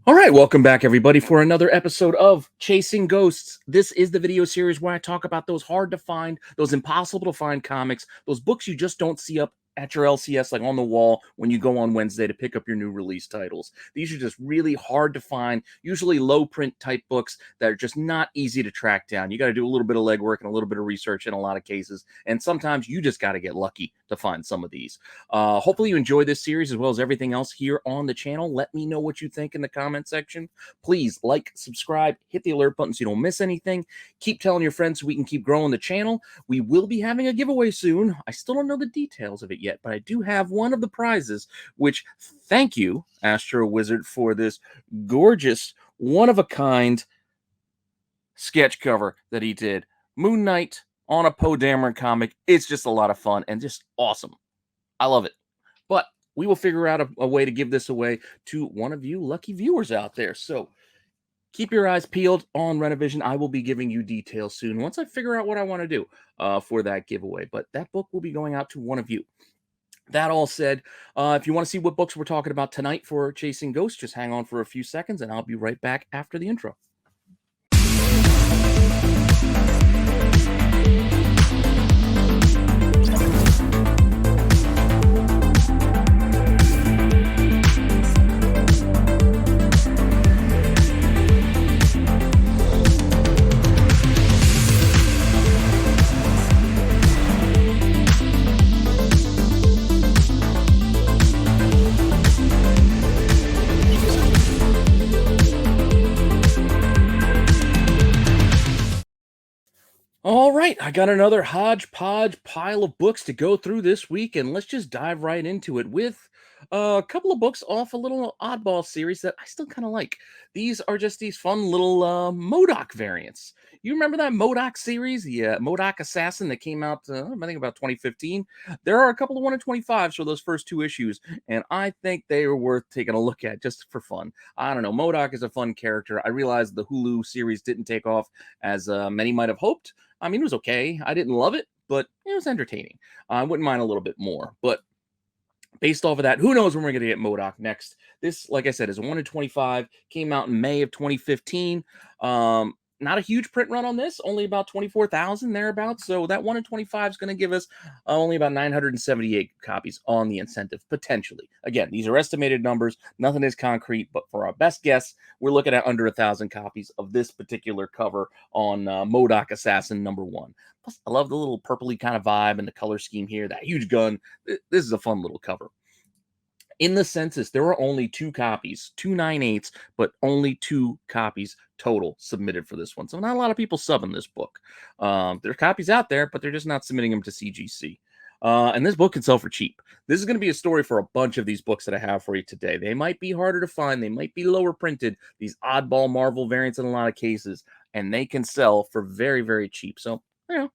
All right, welcome back, everybody, for another episode of Chasing Ghosts. This is the video series where I talk about those hard to find, those impossible to find comics, those books you just don't see up at your LCS, like on the wall when you go on Wednesday to pick up your new release titles. These are just really hard to find, usually low print type books that are just not easy to track down. You got to do a little bit of legwork and a little bit of research in a lot of cases, and sometimes you just got to get lucky to find some of these. Hopefully you enjoy this series as well as everything else here on the channel. Let me know what you think in the comment section. Please like, subscribe, hit the alert button so you don't miss anything. Keep telling your friends so we can keep growing the channel. We will be having a giveaway soon. I still don't know the details of it yet, but I do have one of the prizes, which thank you, Astro Wizard, for this gorgeous, one-of-a-kind sketch cover that he did. Moon Knight on a Poe Dameron comic. It's just a lot of fun and just awesome. I love it. But we will figure out a way to give this away to one of you lucky viewers out there. So keep your eyes peeled on Rennavision. I will be giving you details soon once I figure out what I want to do for that giveaway. But that book will be going out to one of you. That all said, if you want to see what books we're talking about tonight for Chasing Ghosts, just hang on for a few seconds and I'll be right back after the intro. All right, I got another hodgepodge pile of books to go through this week, and let's just dive right into it with a couple of books off a little oddball series that I still kind of like. These are just these fun little MODOK variants. You remember that MODOK series, the MODOK Assassin that came out, I think about 2015? There are a couple of 1 in 25s for those first two issues, and I think they are worth taking a look at just for fun. I don't know, MODOK is a fun character. I realized the Hulu series didn't take off as many might have hoped. I mean, it was okay. I didn't love it, but it was entertaining. I wouldn't mind a little bit more. But based off of that, who knows when we're going to get MODOK next. This, like I said, is a 1 in 25. Came out in May of 2015. Not a huge print run on this, only about 24,000 thereabouts. So that 1 in 25 is going to give us only about 978 copies on the incentive, potentially. Again, these are estimated numbers. Nothing is concrete, but for our best guess, we're looking at under 1,000 copies of this particular cover on MODOK Assassin #1. Plus, I love the little purpley kind of vibe and the color scheme here, that huge gun. This is a fun little cover. In the census, there were only 2 copies, 298s, but only 2 copies total submitted for this one. So not a lot of people subbing this book. There are copies out there, but they're just not submitting them to CGC. And this book can sell for cheap. This is going to be a story for a bunch of these books that I have for you today. They might be harder to find. They might be lower printed, these oddball Marvel variants in a lot of cases, and they can sell for very, very cheap. So, you know,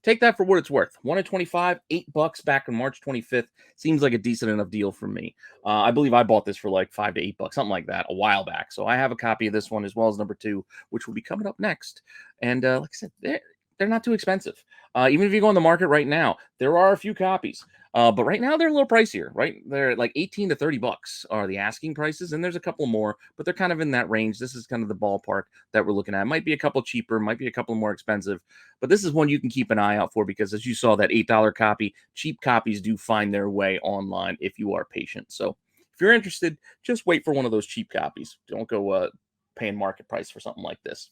take that for what it's worth. 1 in 25, $8 back on March 25th. Seems like a decent enough deal for me. I believe I bought this for like $5 to $8, something like that, a while back. So I have a copy of this one as well as #2, which will be coming up next. And like I said, they're not too expensive. Even if you go on the market right now, there are a few copies. But right now they're a little pricier, right? They're like $18 to $30 are the asking prices, and there's a couple more, but they're kind of in that range. This is kind of the ballpark that we're looking at. Might be a couple cheaper, might be a couple more expensive, but this is one you can keep an eye out for because as you saw that $8 copy, cheap copies do find their way online if you are patient. So if you're interested, just wait for one of those cheap copies. Don't go paying market price for something like this.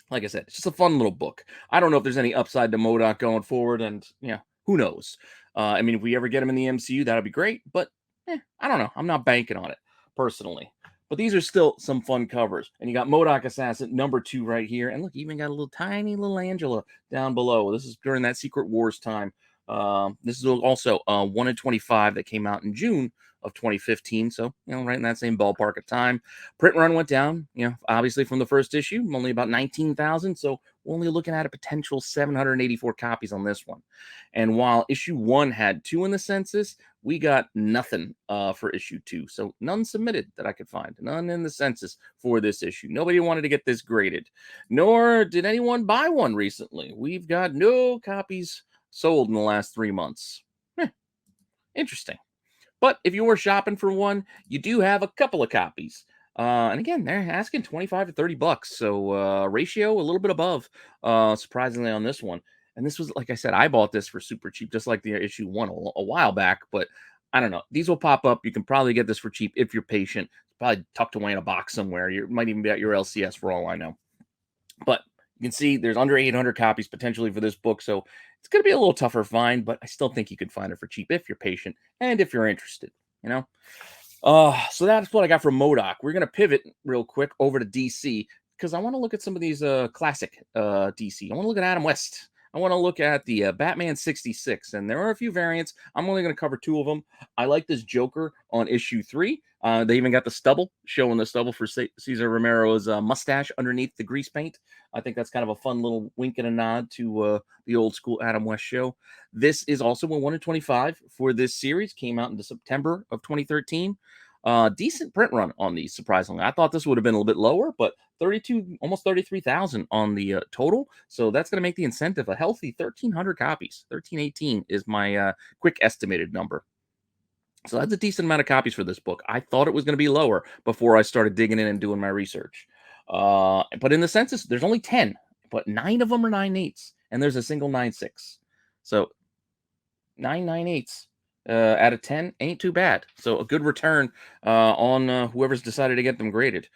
Like I said, it's just a fun little book. I don't know if there's any upside to MODOK going forward, and who knows? I mean, if we ever get him in the MCU, that'll be great. But I don't know. I'm not banking on it personally. But these are still some fun covers. And you got MODOK Assassin #2 right here. And look, you even got a little tiny little Angela down below. This is during that Secret Wars time. This is also 1 in 25 that came out in June of 2015. So, right in that same ballpark of time. Print run went down, obviously from the first issue, only about 19,000. So we're only looking at a potential 784 copies on this one. And while issue 1 had 2 in the census, we got nothing for issue 2. So none submitted that I could find. None in the census for this issue. Nobody wanted to get this graded. Nor did anyone buy one recently. We've got no copies sold in the last 3 months. Interesting. But if you were shopping for one, you do have a couple of copies. And again, they're asking 25 to 30 bucks. So ratio a little bit above, surprisingly, on this one. And this was, like I said, I bought this for super cheap, just like the issue one a while back. But I don't know. These will pop up. You can probably get this for cheap if you're patient. It's probably tucked away in a box somewhere. You might even be at your LCS for all I know. But you can see there's under 800 copies potentially for this book. So it's going to be a little tougher to find, but I still think you could find it for cheap if you're patient and if you're interested, you know? So that's what I got from Modoc. We're gonna pivot real quick over to DC because I want to look at some of these classic DC. I want to look at Adam West. I want to look at the Batman 66, and there are a few variants. I'm only going to cover two of them. I like this Joker on issue 3. They even got the stubble, showing the stubble for Cesar Romero's mustache underneath the grease paint. I think that's kind of a fun little wink and a nod to the old school Adam West show. This is also a 1 in 25 for this series. Came out in September of 2013. Decent print run on these, surprisingly. I thought this would have been a little bit lower, but 32, almost 33,000 on the total. So that's going to make the incentive a healthy 1,300 copies. 1,318 is my quick estimated number. So that's a decent amount of copies for this book. I thought it was going to be lower before I started digging in and doing my research. But in the census, there's only 10, but 9 of them are 9/8, and there's a single 9/6. So 9/9/8 out of 10 ain't too bad. So a good return on whoever's decided to get them graded.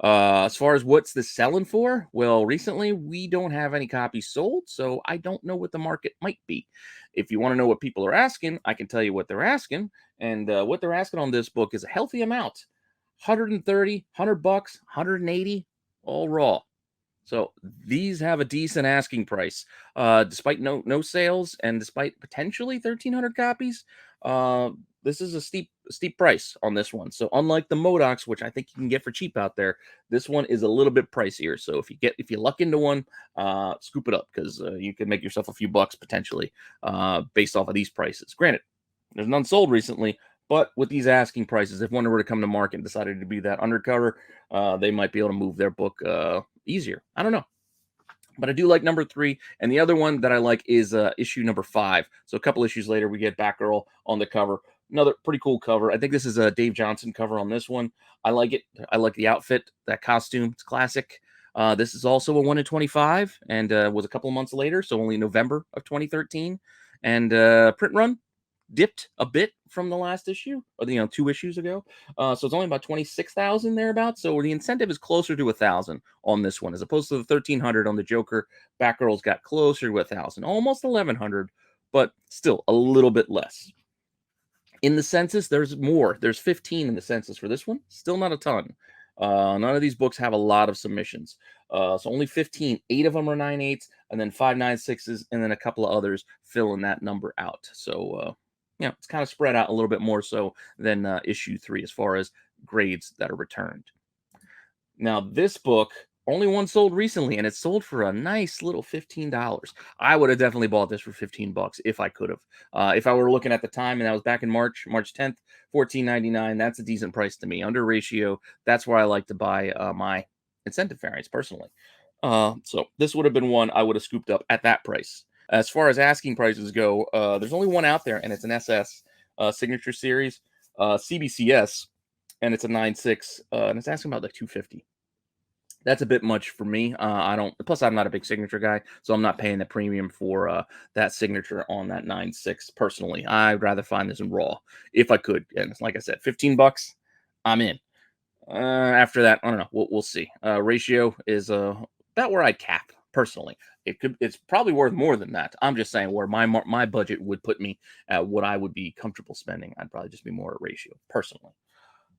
As far as what's this selling for, well, recently we don't have any copies sold, so I don't know what the market might be. If you want to know what people are asking, I can tell you what they're asking, and what they're asking on this book is a healthy amount: 130, 100 bucks, 180, all raw. So these have a decent asking price, despite no sales and despite potentially 1,300 copies. Uh, this is a steep price on this one. So unlike the Modocs, which I think you can get for cheap out there, this one is a little bit pricier. So if you luck into one, scoop it up because you can make yourself a few bucks potentially based off of these prices. Granted, there's none sold recently, but with these asking prices, if one were to come to market and decided to be that undercover, they might be able to move their book easier. I don't know. But I do like number 3. And the other one that I like is issue number 5. So a couple issues later, we get Batgirl on the cover. Another pretty cool cover. I think this is a Dave Johnson cover on this one. I like it. I like the outfit, that costume. It's classic. This is also a 1 in 25 and was a couple of months later. So only November of 2013. And print run dipped a bit from the last issue, or 2 issues ago. So it's only about 26,000 thereabouts. So the incentive is closer to 1,000 on this one, as opposed to the 1,300 on the Joker. Batgirl's got closer to 1,000, almost 1,100, but still a little bit less. In the census, there's more. There's 15 in the census for this one. Still not a ton. None of these books have a lot of submissions. So only 15. 8 of them are 9/8, and then 5 9/6s, and then a couple of others filling that number out. So it's kind of spread out a little bit more so than issue 3 as far as grades that are returned. Now, this book, only one sold recently, and it's sold for a nice little $15. I would have definitely bought this for 15 bucks if I could have. If I were looking at the time, and that was back in March 10th, $14.99. That's a decent price to me. Under ratio, that's where I like to buy my incentive variants personally. So this would have been one I would have scooped up at that price. As far as asking prices go, there's only one out there, and it's an SS signature series, CBCS, and it's a 9/6, and it's asking about like 250. That's a bit much for me. I don't. Plus, I'm not a big signature guy, so I'm not paying the premium for that signature on that 9/6 personally. I'd rather find this in raw if I could. And like I said, 15 bucks, I'm in. After that, I don't know. We'll see. Ratio is about where I'd cap personally. It's probably worth more than that. I'm just saying where my budget would put me at what I would be comfortable spending. I'd probably just be more at ratio personally.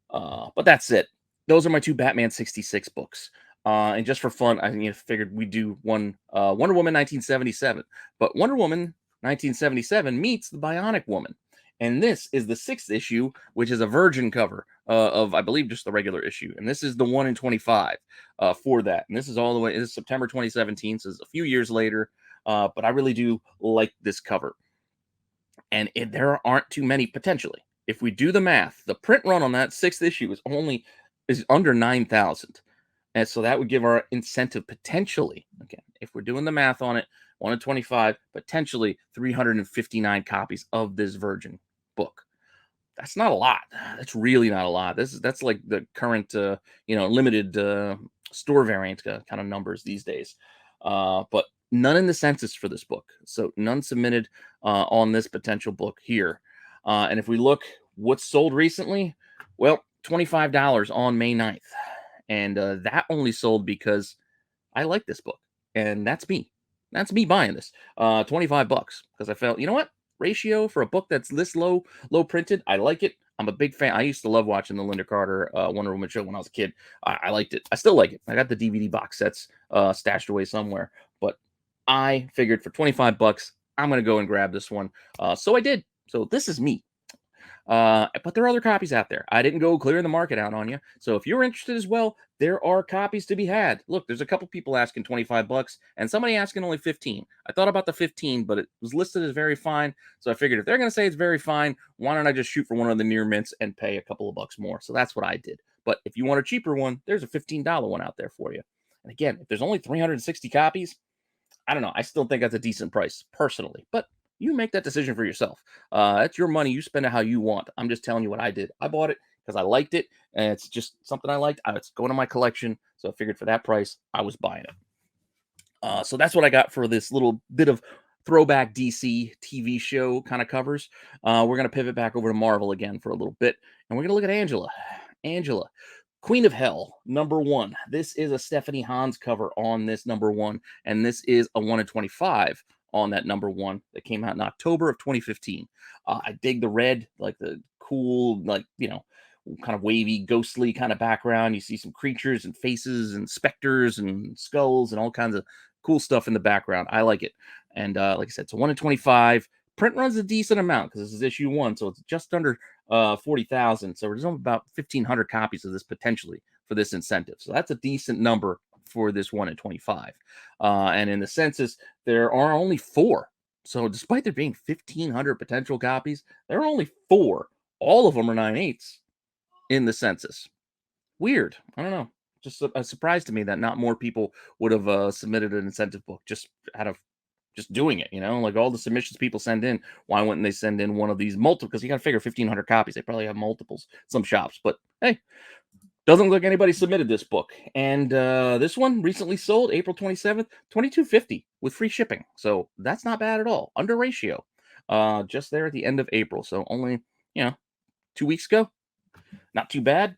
But that's it. Those are my 2 Batman 66 books. And just for fun, I figured we'd do one Wonder Woman 1977. But Wonder Woman 1977 meets the Bionic Woman. And this is the 6th issue, which is a virgin cover of, I believe, just the regular issue. And this is the 1 in 25 for that. And this is all the way, this is September 2017, so it's a few years later. But I really do like this cover. And there aren't too many potentially. If we do the math, the print run on that 6th issue is under 9,000. And so that would give our incentive potentially, again, if we're doing the math on it, 1 in 25, potentially 359 copies of this virgin book. That's not a lot. That's really not a lot. That's like the current, limited store variant kind of numbers these days. But none in the census for this book. So none submitted on this potential book here. And if we look what's sold recently, well, $25 on May 9th. And that only sold because I like this book, and that's me. That's me buying this. 25 bucks because I felt, you know what? Ratio for a book that's this low printed, I like it. I'm a big fan. I used to love watching the Linda Carter Wonder Woman show when I was a kid. I liked it. I still like it. I got the DVD box sets stashed away somewhere, but I figured for 25 bucks, I'm gonna go and grab this one. So I did. So this is me. But there are other copies out there. I didn't go clearing the market out on you. So if you're interested as well, there are copies to be had. Look, there's a couple people asking 25 bucks and somebody asking only 15. I thought about the 15, but it was listed as very fine. So I figured if they're going to say it's very fine, why don't I just shoot for one of the near mints and pay a couple of bucks more? So that's what I did. But if you want a cheaper one, there's a $15 one out there for you. And again, if there's only 360 copies, I don't know. I still think that's a decent price personally, but you make that decision for yourself. That's your money. You spend it how you want. I'm just telling you what I did. I bought it because I liked it, and it's just something I liked. It's going to my collection, so I figured for that price, I was buying it. So that's what I got for this little bit of throwback DC TV show kind of covers. We're going to pivot back over to Marvel again for a little bit, and we're going to look at Angela. Angela, Queen of Hell, #1. This is a Stephanie Hans cover on this #1, and this is a 1 in 25 on that #1 that came out in October of 2015. I dig the red, like the cool, like, kind of wavy, ghostly kind of background. You see some creatures and faces and specters and skulls and all kinds of cool stuff in the background. I like it. And like I said, it's a 1 in 25. Print runs a decent amount because this is issue 1, so it's just under 40,000. So there's only about 1,500 copies of this potentially for this incentive. So that's a decent number for this 1 in 25. And in the census, there are only 4. So despite there being 1,500 potential copies, there are only 4. All of them are 9/8 in the census. Weird. I don't know. Just a surprise to me that not more people would have submitted an incentive book just out of just doing it, like all the submissions people send in. Why wouldn't they send in one of these multiple? Because you got to figure 1,500 copies. They probably have multiples, some shops, but hey, doesn't look like anybody submitted this book. And this one recently sold April 27th, 22.50 with free shipping. So that's not bad at all. Under ratio. Just there at the end of April. So only, 2 weeks ago. Not too bad.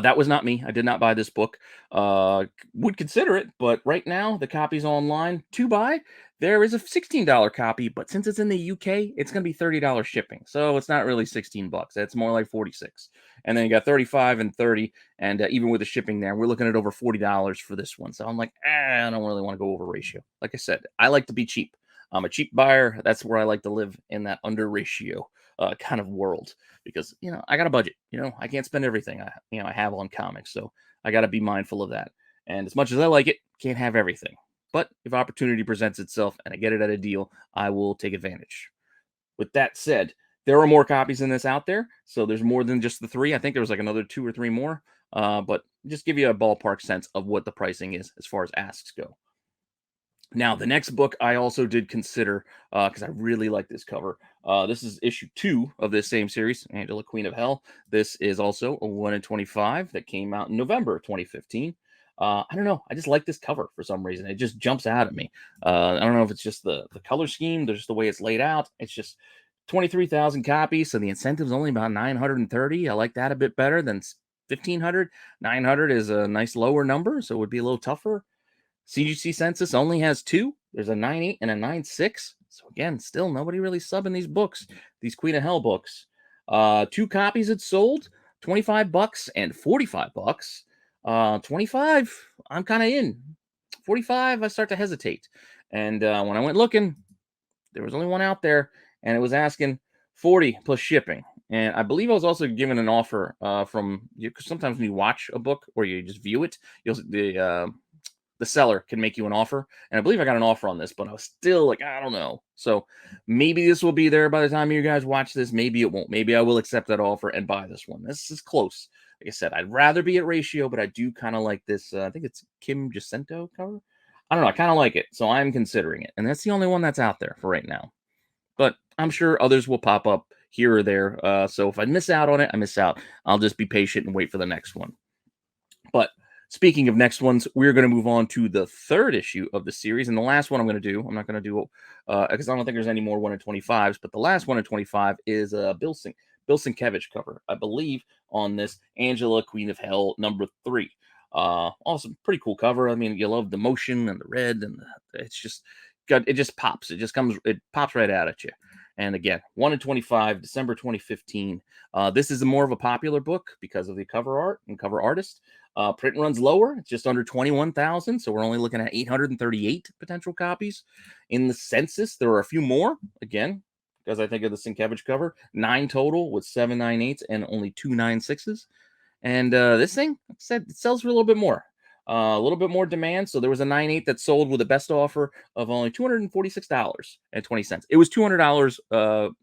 That was not me. I did not buy this book. Would consider it, but right now the copy's online to buy. There is a $16 copy, but since it's in the UK, it's going to be $30 shipping. So it's not really 16 bucks. It's more like 46. And then you got 35 and 30, and even with the shipping there, we're looking at over $40 for this one. So I'm like, I don't really want to go over ratio. Like I said, I like to be cheap. I'm a cheap buyer. That's where I like to live, in that under ratio kind of world, because I got a budget. I can't spend everything I have on comics, so I got to be mindful of that. And as much as I like it, can't have everything. But if opportunity presents itself and I get it at a deal, I will take advantage. With that said, there are more copies in this out there, so there's more than just the 3. I think there was like another 2 or 3 more, but just give you a ballpark sense of what the pricing is as far as asks go. Now, the next book I also did consider, because I really like this cover. This is issue 2 of this same series, Angela, Queen of Hell. This is also a 1 in 25 that came out in November 2015. I don't know. I just like this cover for some reason. It just jumps out at me. I don't know if it's just the color scheme, just the way it's laid out. It's just 23,000 copies, so the incentive's only about 930. I like that a bit better than 1,500. 900 is a nice lower number, so it would be a little tougher. CGC census only has 2. There's a 9/8 and a 9/6. So again, still nobody really subbing these books, these Queen of Hell books. 2 copies it sold, 25 bucks and 45 bucks. 25, I'm kind of in. 45, I start to hesitate. And when I went looking, there was only one out there, and it was asking 40 plus shipping. And I believe I was also given an offer from you. Because sometimes when you watch a book or you just view it, the seller can make you an offer. And I believe I got an offer on this, but I was still like, I don't know. So maybe this will be there by the time you guys watch this. Maybe it won't. Maybe I will accept that offer and buy this one. This is close. Like I said, I'd rather be at ratio, but I do kind of like this. I think it's Kim Jacinto cover. I don't know. I kind of like it. So I'm considering it. And that's the only one that's out there for right now. But I'm sure others will pop up here or there. So if I miss out on it, I miss out. I'll just be patient and wait for the next one. But speaking of next ones, we're going to move on to the third issue of the series. And the last one I'm not going to do, because I don't think there's any more 1 in 25s, but the last 1 in 25 is a Bill Sienkiewicz cover, I believe, on this Angela, Queen of Hell, #3. Awesome, pretty cool cover. I mean, you love the motion and the red, and it's just got, it just pops. It pops right out at you. And again, 1 in 25, December 2015. This is more of a popular book because of the cover art and cover artist. Print runs lower, it's just under 21,000. So we're only looking at 838 potential copies. In the census, there are a few more, again, because I think of the Sienkiewicz cover, 9 total with 798s and only 296s. And this thing, like I said, it sells for a little bit more. A little bit more demand. So there was a 9.8 that sold with a best offer of only $246.20. It was $200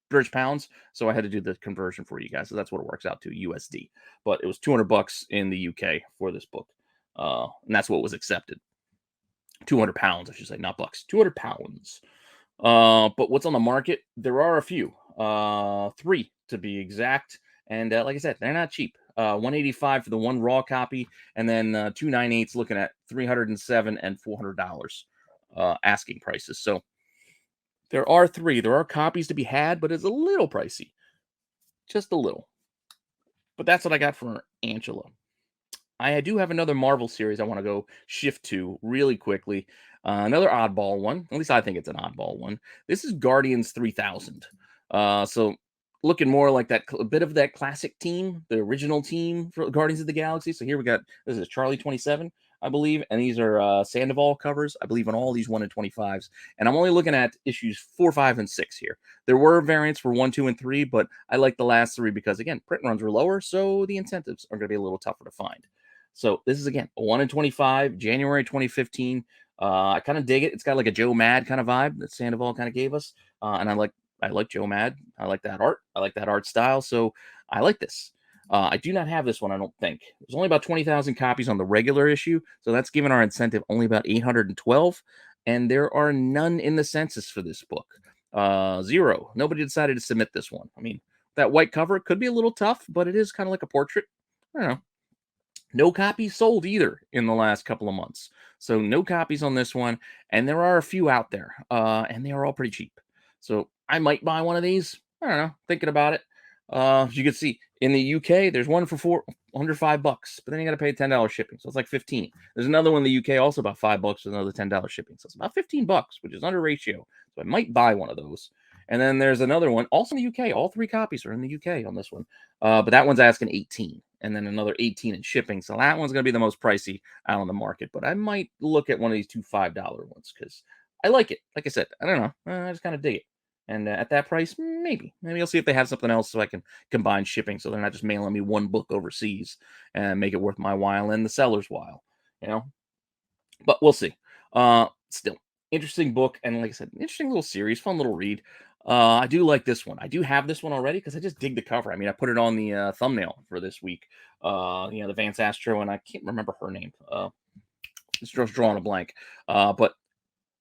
British pounds, so I had to do the conversion for you guys. So that's what it works out to, USD. But it was $200 in the UK for this book, and that's what was accepted. 200 pounds, I should say, not bucks. 200 pounds. But what's on the market? There are a few, 3 to be exact. And like I said, they're not cheap. 185 for the one raw copy, and then 298s looking at $307 and $400 asking prices. So there are 3. There are copies to be had, but it's a little pricey, just a little. But that's what I got for Angela. I do have another Marvel series I want to go shift to really quickly. Another oddball one. At least I think it's an oddball one. This is Guardians 3000. So looking more like that, a bit of that classic team, the original team for Guardians of the Galaxy. So here we got, this is Charlie 27, I believe, and these are Sandoval covers, I believe, on all these 1 in 25s. And I'm only looking at issues 4, 5, and 6 here. There were variants for 1, 2, and 3, but I like the last 3 because, again, print runs were lower, so the incentives are going to be a little tougher to find. So this is, again, a 1 in 25, January 2015. I kind of dig it. It's got like a Joe Mad kind of vibe that Sandoval kind of gave us, and I like Joe Mad. I like that art. I like that art style. So I like this. I do not have this one, I don't think. There's only about 20,000 copies on the regular issue, so that's given our incentive only about 812, and there are none in the census for this book. 0. Nobody decided to submit this one. I mean, that white cover could be a little tough, but it is kind of like a portrait. I don't know. No copies sold either in the last couple of months. So no copies on this one. And there are a few out there. And they are all pretty cheap. So I might buy one of these. I don't know. Thinking about it. As you can see, in the UK, there's one for under $5, but then you got to pay $10 shipping. So it's like 15. There's another one in the UK, also about $5 with another $10 shipping. So it's about $15, which is under ratio. So I might buy one of those. And then there's another one also in the UK. All 3 copies are in the UK on this one. But that one's asking 18, and then another 18 in shipping. So that one's going to be the most pricey out on the market. But I might look at one of these 2 $5 ones because I like it. Like I said, I don't know. I just kind of dig it. And at that price, maybe I'll see if they have something else so I can combine shipping, so they're not just mailing me one book overseas and make it worth my while and the seller's while, you know. But we'll see. Still, interesting book, and like I said, interesting little series, fun little read. I do like this one. I do have this one already because I just dig the cover. I mean, I put it on the thumbnail for this week. The Vance Astro, and I can't remember her name. Just drawing a blank. But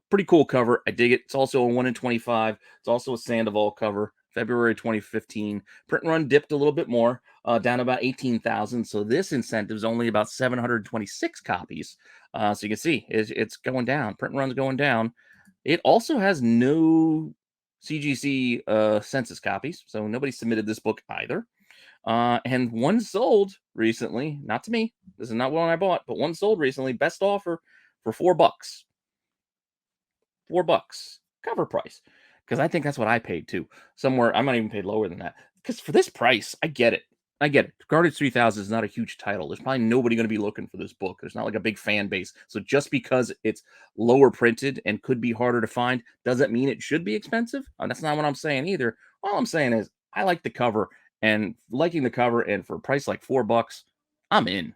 pretty cool cover. I dig it. It's also a 1 in 25. It's also a Sandoval cover. February 2015. Print run dipped a little bit more, down about 18,000. So this incentive is only about 726 copies. So you can see it's going down. Print run's going down. It also has no CGC census copies, so nobody submitted this book either. And one sold recently, not to me. This is not one I bought, but one sold recently. Best offer for $4. $4 cover price, because I think that's what I paid too. Somewhere I might even paid lower than that, because for this price, I get it. I get it. Guardians 3000 is not a huge title. There's probably nobody going to be looking for this book. There's not like a big fan base. So just because it's lower printed and could be harder to find doesn't mean it should be expensive. That's not what I'm saying either. All I'm saying is I like the cover, and liking the cover, and for a price like $4, I'm in,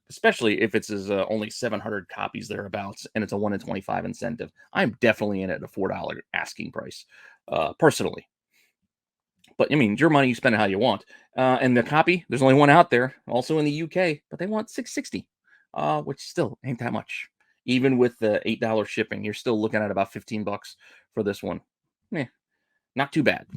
especially if it's only 700 copies thereabouts and it's a 1 in 25 incentive. I'm definitely in at a $4 asking price, personally. But I mean, your money, you spend it how you want. And the copy, there's only one out there, also in the UK, but they want $660, which still ain't that much. Even with the $8 shipping, you're still looking at about $15 for this one. Not too bad.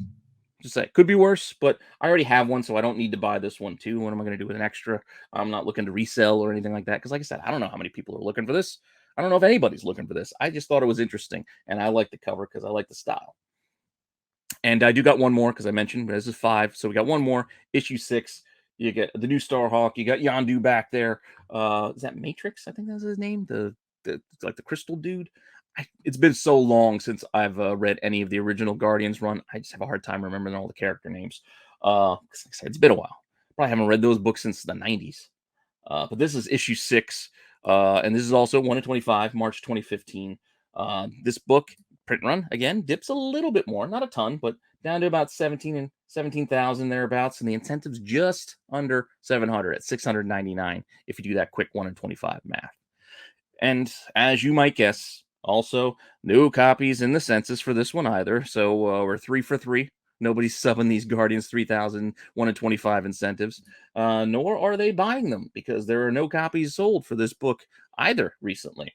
Just say could be worse, but I already have one, so I don't need to buy this one too. What am I going to do with an extra? I'm not looking to resell or anything like that because, like I said, I don't know how many people are looking for this. I don't know if anybody's looking for this. I just thought it was interesting, and I like the cover because I like the style. And I do got one more because I mentioned this is five, so we got one more issue six. You get the new Starhawk. You got Yondu back there. Is that Matrix? I think that's his name. The like the crystal dude. It's been so long since I've read any of the original Guardians run. I just have a hard time remembering all the character names. 'Cause like I said, it's been a while. Probably haven't read those books since the '90s. But this is issue six, and this is also 1 in 25, March 2015. This book print run again dips a little bit more, not a ton, but down to about 17,000 thereabouts, and the incentive's just under 700 at 699 if you do that quick 1 in 25 math. And as you might guess, also no copies in the census for this one either. So we're 3 for 3. Nobody's subbing these Guardians 3,000 1 in 25 incentives, nor are they buying them because there are no copies sold for this book either recently.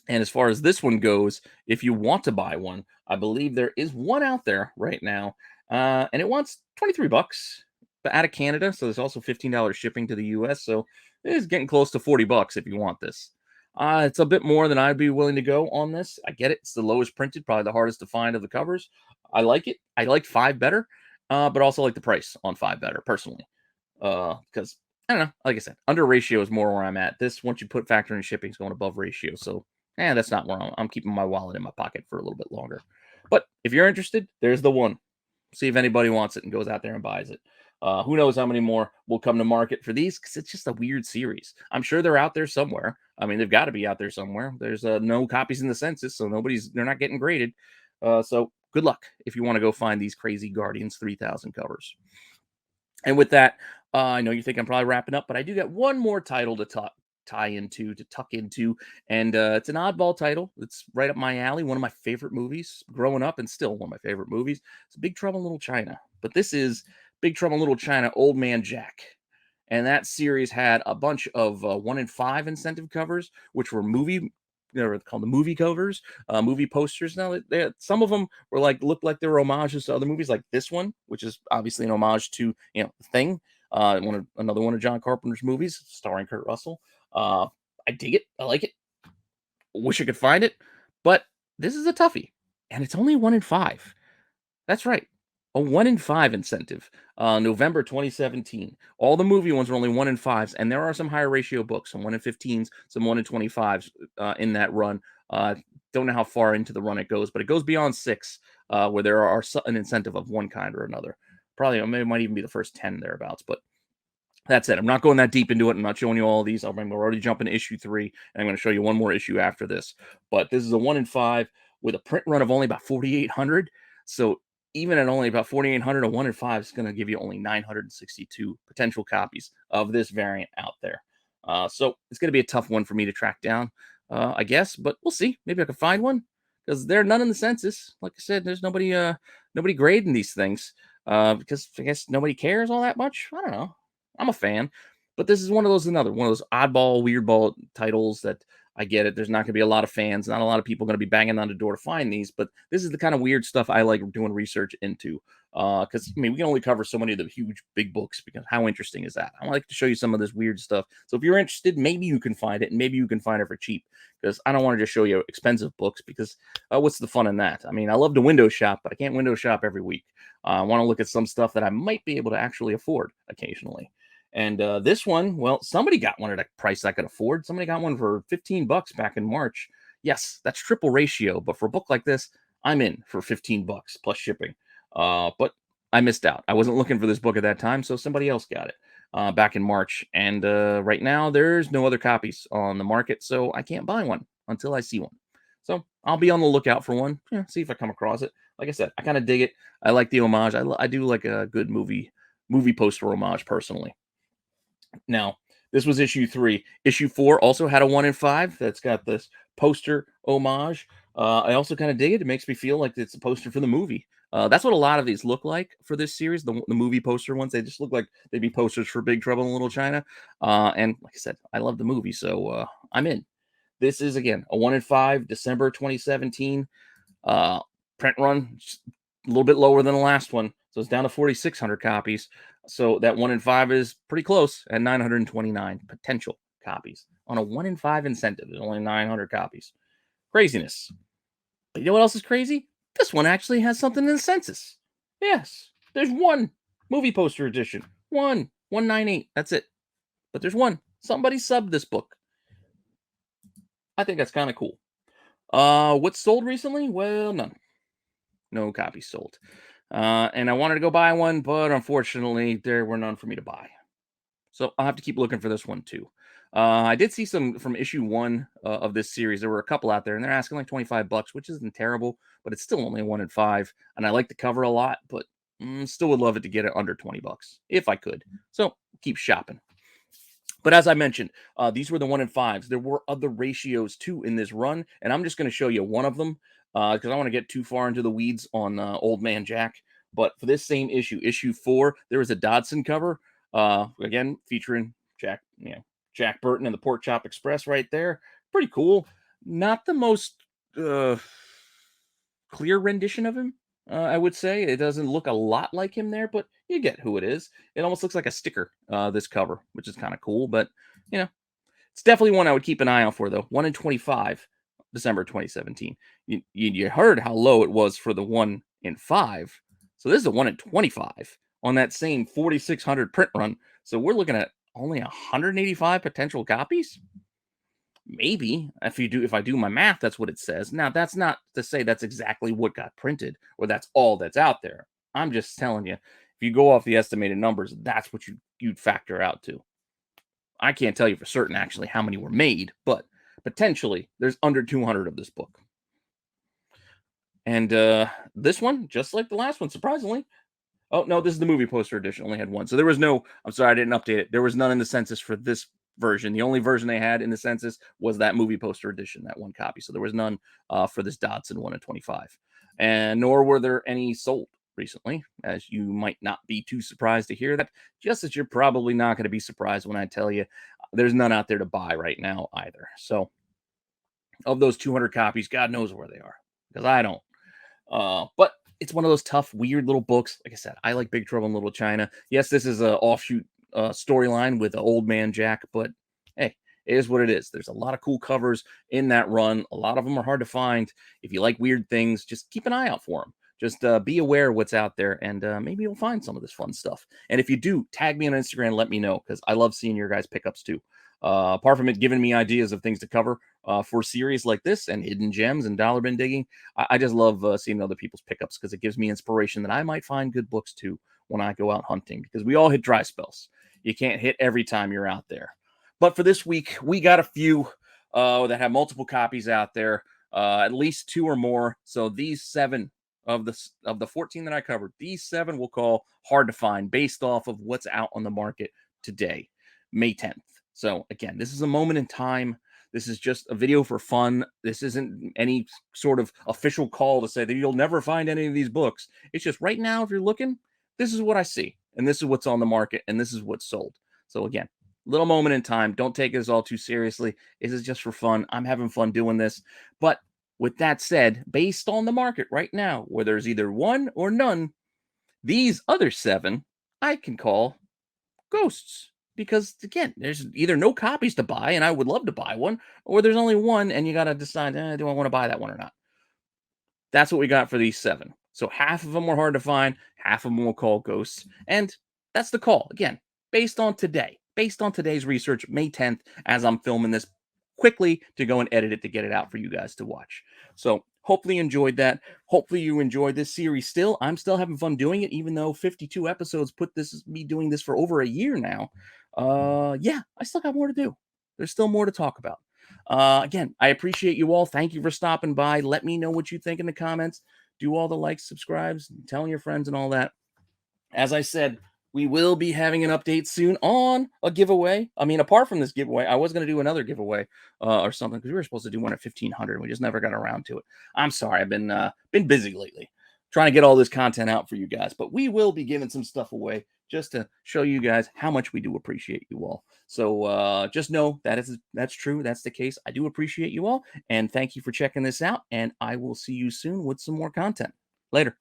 And as far as this one goes, if you want to buy one, I believe there is one out there right now, and it wants 23 bucks, but out of Canada. So there's also $15 shipping to the US. So it is getting close to 40 bucks if you want this. It's a bit more than I'd be willing to go on this. I get it. It's the lowest printed, probably the hardest to find of the covers. I like it. I like five better, but also like the price on five better personally. Because I don't know, like I said, under ratio is more where I'm at. This, once you put factor in shipping, is going above ratio. So that's not where I'm keeping my wallet in my pocket for a little bit longer. But if you're interested, there's the one. See if anybody wants it and goes out there and buys it. Who knows how many more will come to market for these because it's just a weird series. I'm sure they're out there somewhere. I mean, they've got to be out there somewhere. There's no copies in the census, so they're not getting graded. So good luck if you want to go find these crazy Guardians 3000 covers. And with that, I know you think I'm probably wrapping up, but I do get one more title to tuck into, and it's an oddball title. It's right up my alley. One of my favorite movies growing up, and still one of my favorite movies. It's Big Trouble in Little China, but this is Big Trouble in Little China, Old Man Jack. And that series had a bunch of 1 in 5 incentive covers, which were they're called the movie covers, movie posters. Now, some of them were looked like they were homages to other movies, like this one, which is obviously an homage to The Thing, another one of John Carpenter's movies starring Kurt Russell. I dig it. I like it. Wish I could find it, but this is a toughie, and it's only 1 in 5. That's right. A 1 in 5 incentive. November 2017. All the movie ones were only 1 in 5s, and there are some higher ratio books, some 1 in 15s, some 1 in 25s in that run. Don't know how far into the run it goes, but it goes beyond 6, where there are an incentive of one kind or another. Probably, it might even be the first 10 thereabouts, but that's it. I'm not going that deep into it. I'm not showing you all of these. We're already jumping to issue 3, and I'm going to show you one more issue after this. But this is a 1 in 5 with a print run of only about 4,800. So even at only about 4,800, a 1 in 5 is going to give you only 962 potential copies of this variant out there. So it's going to be a tough one for me to track down, I guess. But we'll see. Maybe I can find one because there are none in the census. Like I said, there's nobody grading these things because I guess nobody cares all that much. I don't know. I'm a fan, but this is another one of those oddball, weirdball titles that I get it. There's not going to be a lot of fans, not a lot of people going to be banging on the door to find these, but this is the kind of weird stuff I like doing research into. Because we can only cover so many of the huge big books because how interesting is that? I like to show you some of this weird stuff. So if you're interested, maybe you can find it, and maybe you can find it for cheap. Because I don't want to just show you expensive books because what's the fun in that? I mean, I love to window shop, but I can't window shop every week. I want to look at some stuff that I might be able to actually afford occasionally. And this one, well, somebody got one at a price I could afford. Somebody got one for 15 bucks back in March. Yes, that's triple ratio, but for a book like this, I'm in for 15 bucks plus shipping. But I missed out. I wasn't looking for this book at that time, so somebody else got it back in March. And right now, there's no other copies on the market, so I can't buy one until I see one. So I'll be on the lookout for one. See if I come across it. Like I said, I kind of dig it. I like the homage. I do like a good movie poster homage personally. Now, this was issue 3. Issue 4 also had a 1 in 5 that's got this poster homage. I also kind of dig it. It makes me feel like it's a poster for the movie. That's what a lot of these look like for this series. The movie poster ones, they just look like they'd be posters for Big Trouble in Little China. And like I said, I love the movie, so I'm in. This is, again, a 1 in 5, December 2017. Print run, a little bit lower than the last one. So it's down to 4,600 copies. So that 1 in 5 is pretty close at 929 potential copies on a 1 in 5 incentive. There's only 900 copies. Craziness. But you know what else is crazy? This one actually has something in the census. Yes, there's one movie poster edition. 198. That's it. But there's one. Somebody subbed this book. I think that's kind of cool. What's sold recently? Well, none. No copies sold. And I wanted to go buy one, but unfortunately, there were none for me to buy. So I'll have to keep looking for this one too. I did see some from issue 1 of this series. There were a couple out there, and they're asking like $25, which isn't terrible, but it's still only a 1 in 5. And I like the cover a lot, but still would love it to get it under $20 if I could. So keep shopping. But as I mentioned, these were the 1 in 5s. There were other ratios too in this run, and I'm just going to show you one of them because I don't want to get too far into the weeds on Old Man Jack. But for this same issue, issue 4, there was a Dodson cover, again featuring Jack Burton and the Pork Chop Express right there. Pretty cool. Not the most clear rendition of him, I would say. It doesn't look a lot like him there, but you get who it is. It almost looks like a sticker, this cover, which is kind of cool. But, it's definitely one I would keep an eye out for, though. 1 in 25, December 2017. You heard how low it was for the 1 in 5. So this is a 1 in 25 on that same 4,600 print run. So we're looking at only 185 potential copies. Maybe if I do my math, that's what it says. Now, that's not to say that's exactly what got printed or that's all that's out there. I'm just telling you, if you go off the estimated numbers, that's what you'd factor out to. I can't tell you for certain actually how many were made, but potentially there's under 200 of this book. And this one, just like the last one, surprisingly. Oh, no, this is the movie poster edition. Only had one. So there was no, I'm sorry, I didn't update it. There was none in the census for this version. The only version they had in the census was that movie poster edition, that one copy. So there was none for this Dodson 1 in 25. And nor were there any sold recently, as you might not be too surprised to hear that, just as you're probably not going to be surprised when I tell you there's none out there to buy right now either. So of those 200 copies, God knows where they are, because I don't. But it's one of those tough, weird little books. Like I said, I like Big Trouble in Little China. Yes, this is an offshoot storyline with Old Man Jack, but hey, it is what it is. There's a lot of cool covers in that run. A lot of them are hard to find. If you like weird things, just keep an eye out for them. Just be aware of what's out there, and maybe you'll find some of this fun stuff. And if you do, tag me on Instagram and let me know, because I love seeing your guys' pickups too. Apart from it giving me ideas of things to cover for series like this and hidden gems and dollar bin digging, I just love seeing other people's pickups because it gives me inspiration that I might find good books too when I go out hunting, because we all hit dry spells. You can't hit every time you're out there. But for this week, we got a few that have multiple copies out there, at least 2 or more. So these 7 of the 14 that I covered, these 7 we'll call hard to find based off of what's out on the market today, May 10th. So again, this is a moment in time. This is just a video for fun. This isn't any sort of official call to say that you'll never find any of these books. It's just right now, if you're looking, this is what I see, and this is what's on the market, and this is what's sold. So again, little moment in time. Don't take this all too seriously. This is just for fun. I'm having fun doing this. But with that said, based on the market right now, where there's either one or none, these other 7 I can call ghosts. Because again, there's either no copies to buy, and I would love to buy one, or there's only one, and you got to decide, do I want to buy that one or not? That's what we got for these 7. So half of them were hard to find, half of them we'll call ghosts, and that's the call. Again, based on today's research, May 10th, as I'm filming this quickly to go and edit it to get it out for you guys to watch. So hopefully you enjoyed that. Hopefully you enjoyed this series still. I'm still having fun doing it, even though 52 episodes put me doing this for over a year now. Yeah, I still got more to do. There's still more to talk about. Again, I appreciate you all. Thank you for stopping by. Let me know what you think in the comments. Do all the likes, subscribes, telling your friends and all that. As I said, we will be having an update soon on a giveaway. I mean, apart from this giveaway, I was going to do another giveaway or something, because we were supposed to do one at 1,500. And we just never got around to it. I'm sorry. I've been busy lately trying to get all this content out for you guys. But we will be giving some stuff away just to show you guys how much we do appreciate you all. So just know that's true. That's the case. I do appreciate you all. And thank you for checking this out. And I will see you soon with some more content. Later.